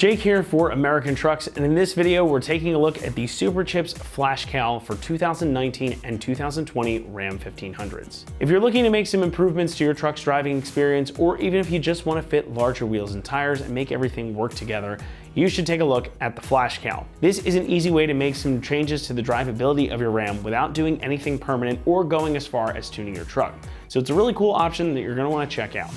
Jake here for American Trucks, and in this video we're taking a look at the Superchips Flash Cal for 2019 and 2020 Ram 1500s. If you're looking to make some improvements to your truck's driving experience, or even if you just want to fit larger wheels and tires and make everything work together, you should take a look at the Flash Cal. This is an easy way to make some changes to the drivability of your Ram without doing anything permanent or going as far as tuning your truck. So it's a really cool option that you're going to want to check out.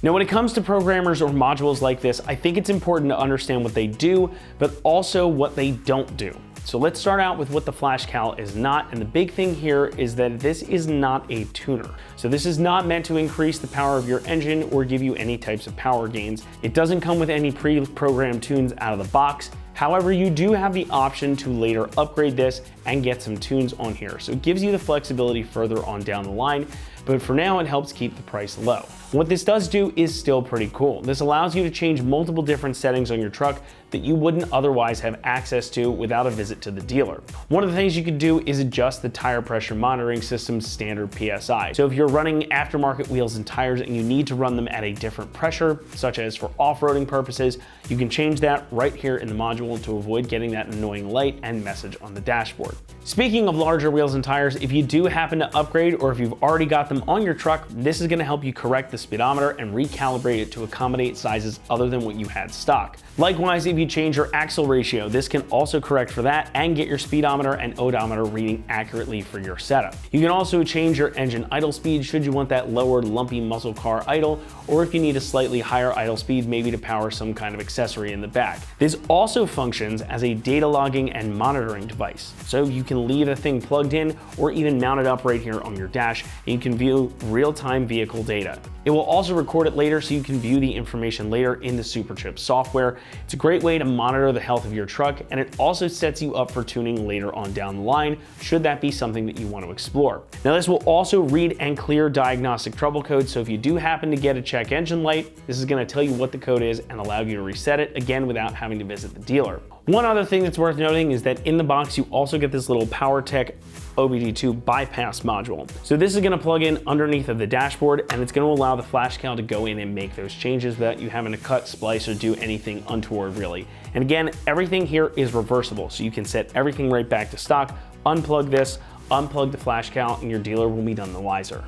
Now, when it comes to programmers or modules like this, I think it's important to understand what they do, but also what they don't do. So let's start out with what the Flash Cal is not, and the big thing here is that this is not a tuner. So this is not meant to increase the power of your engine or give you any types of power gains. It doesn't come with any pre-programmed tunes out of the box. However, you do have the option to later upgrade this and get some tunes on here. So it gives you the flexibility further on down the line, but for now it helps keep the price low. What this does do is still pretty cool. This allows you to change multiple different settings on your truck that you wouldn't otherwise have access to without a visit to the dealer. One of the things you could do is adjust the tire pressure monitoring system's standard PSI. So if you're running aftermarket wheels and tires and you need to run them at a different pressure, such as for off-roading purposes, you can change that right here in the module to avoid getting that annoying light and message on the dashboard. Speaking of larger wheels and tires, if you do happen to upgrade or if you've already got them on your truck, this is going to help you correct the speedometer and recalibrate it to accommodate sizes other than what you had stock. Likewise, if you change your axle ratio, this can also correct for that and get your speedometer and odometer reading accurately for your setup. You can also change your engine idle speed should you want that lower lumpy muscle car idle, or if you need a slightly higher idle speed, maybe to power some kind of accessory in the back. This also functions as a data logging and monitoring device. So you can leave the thing plugged in or even mount it up right here on your dash, and you can view real-time vehicle data. It will also record it later so you can view the information later in the Superchips software. It's a great way to monitor the health of your truck, and it also sets you up for tuning later on down the line, should that be something that you want to explore. Now, this will also read and clear diagnostic trouble codes, so if you do happen to get a check engine light, this is going to tell you what the code is and allow you to reset it, again, without having to visit the dealer. One other thing that's worth noting is that in the box, you also get this little PowerTech OBD2 bypass module. So this is going to plug in underneath of the dashboard, and it's going to allow the Flash Cal to go in and make those changes without you having to cut, splice, or do anything untoward really. And again, everything here is reversible, so you can set everything right back to stock, unplug this, unplug the Flash Cal, and your dealer will be none the wiser.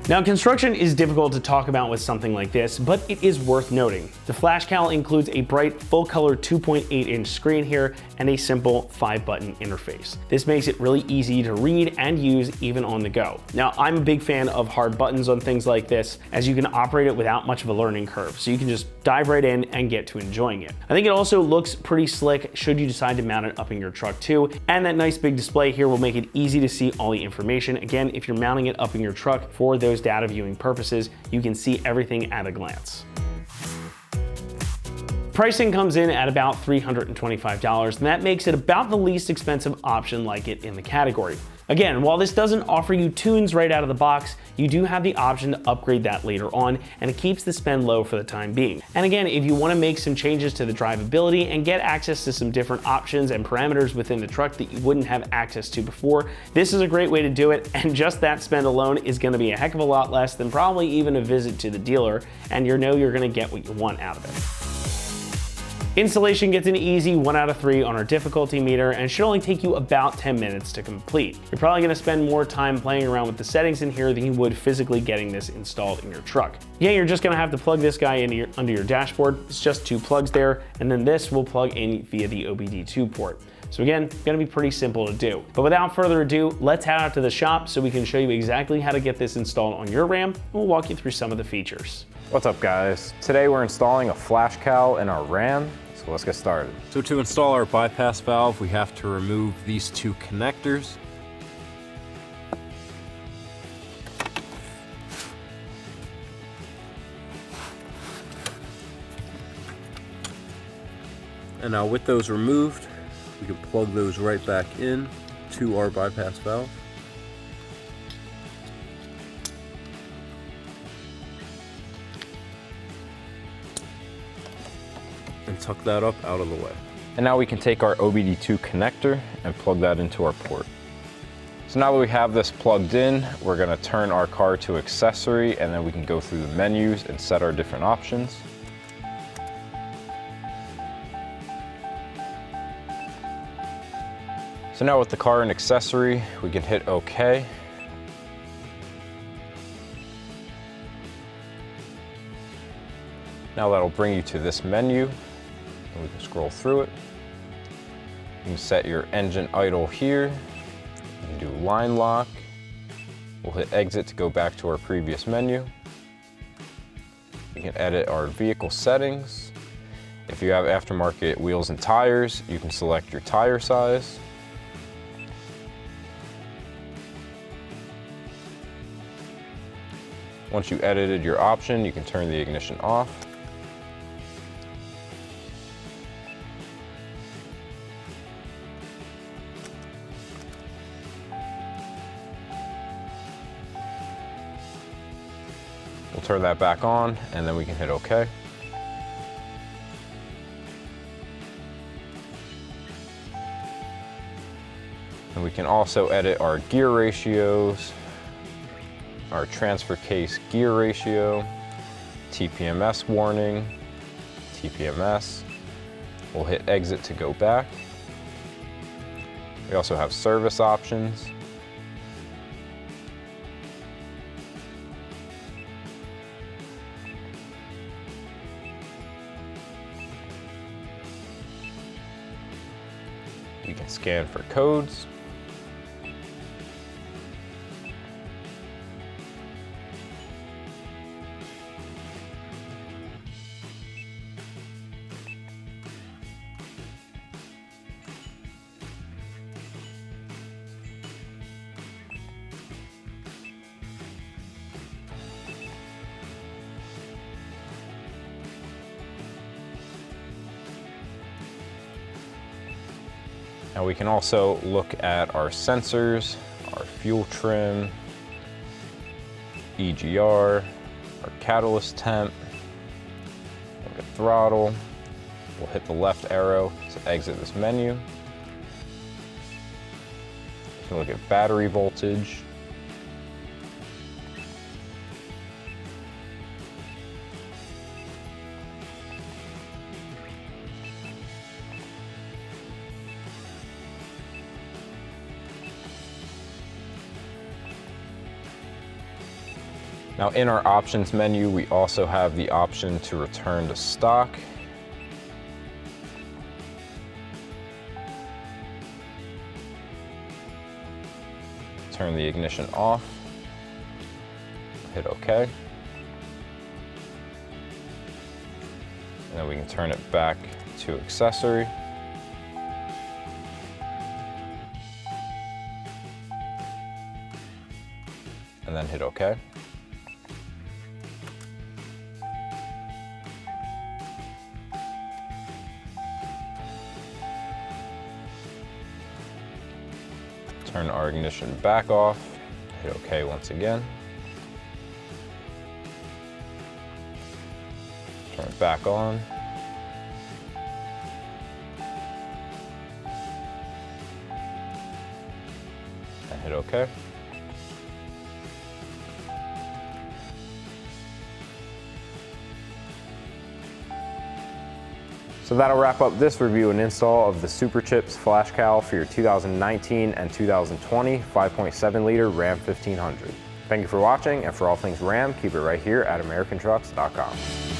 Now, construction is difficult to talk about with something like this, but it is worth noting. The Flash Cal includes a bright full-color 2.8-inch screen here and a simple 5-button interface. This makes it really easy to read and use even on the go. Now, I'm a big fan of hard buttons on things like this, as you can operate it without much of a learning curve, so you can just dive right in and get to enjoying it. I think it also looks pretty slick should you decide to mount it up in your truck too, and that nice big display here will make it easy to see all the information. Again, if you're mounting it up in your truck for those data viewing purposes, you can see everything at a glance. Pricing comes in at about $325, and that makes it about the least expensive option like it in the category. Again, while this doesn't offer you tunes right out of the box, you do have the option to upgrade that later on, and it keeps the spend low for the time being. And again, if you want to make some changes to the drivability and get access to some different options and parameters within the truck that you wouldn't have access to before, this is a great way to do it, and just that spend alone is going to be a heck of a lot less than probably even a visit to the dealer, and you know you're going to get what you want out of it. Installation gets an easy 1 out of 3 on our difficulty meter and should only take you about 10 minutes to complete. You're probably going to spend more time playing around with the settings in here than you would physically getting this installed in your truck. Yeah, you're just going to have to plug this guy into under your dashboard. It's just 2 plugs there, and then this will plug in via the OBD2 port. So again, going to be pretty simple to do. But without further ado, let's head out to the shop so we can show you exactly how to get this installed on your Ram, and we'll walk you through some of the features. What's up, guys? Today we're installing a Flash Cal in our Ram, so let's get started. So to install our bypass valve, we have to remove these 2 connectors. And now with those removed, we can plug those right back in to our bypass valve. And tuck that up out of the way. And now we can take our OBD2 connector and plug that into our port. So now that we have this plugged in, we're gonna turn our car to accessory, and then we can go through the menus and set our different options. So now with the car in accessory, we can hit OK. Now that'll bring you to this menu, and we can scroll through it. You can set your engine idle here. You can do line lock. We'll hit exit to go back to our previous menu. You can edit our vehicle settings. If you have aftermarket wheels and tires, you can select your tire size. Once you edited your option, you can turn the ignition off. We'll turn that back on, and then we can hit OK. And we can also edit our gear ratios, our transfer case gear ratio, TPMS warning, TPMS. We'll hit exit to go back. We also have service options. You can scan for codes. Now we can also look at our sensors, our fuel trim, EGR, our catalyst temp, look at throttle. We'll hit the left arrow to exit this menu. You can look at battery voltage. Now in our options menu, we also have the option to return to stock. Turn the ignition off, hit OK. And then we can turn it back to accessory. And then hit OK. Turn our ignition back off, hit OK once again. Turn it back on. And hit OK. So that'll wrap up this review and install of the SuperChips flash cowl for your 2019 and 2020 5.7 liter Ram 1500. Thank you for watching, and for all things Ram, keep it right here at AmericanTrucks.com.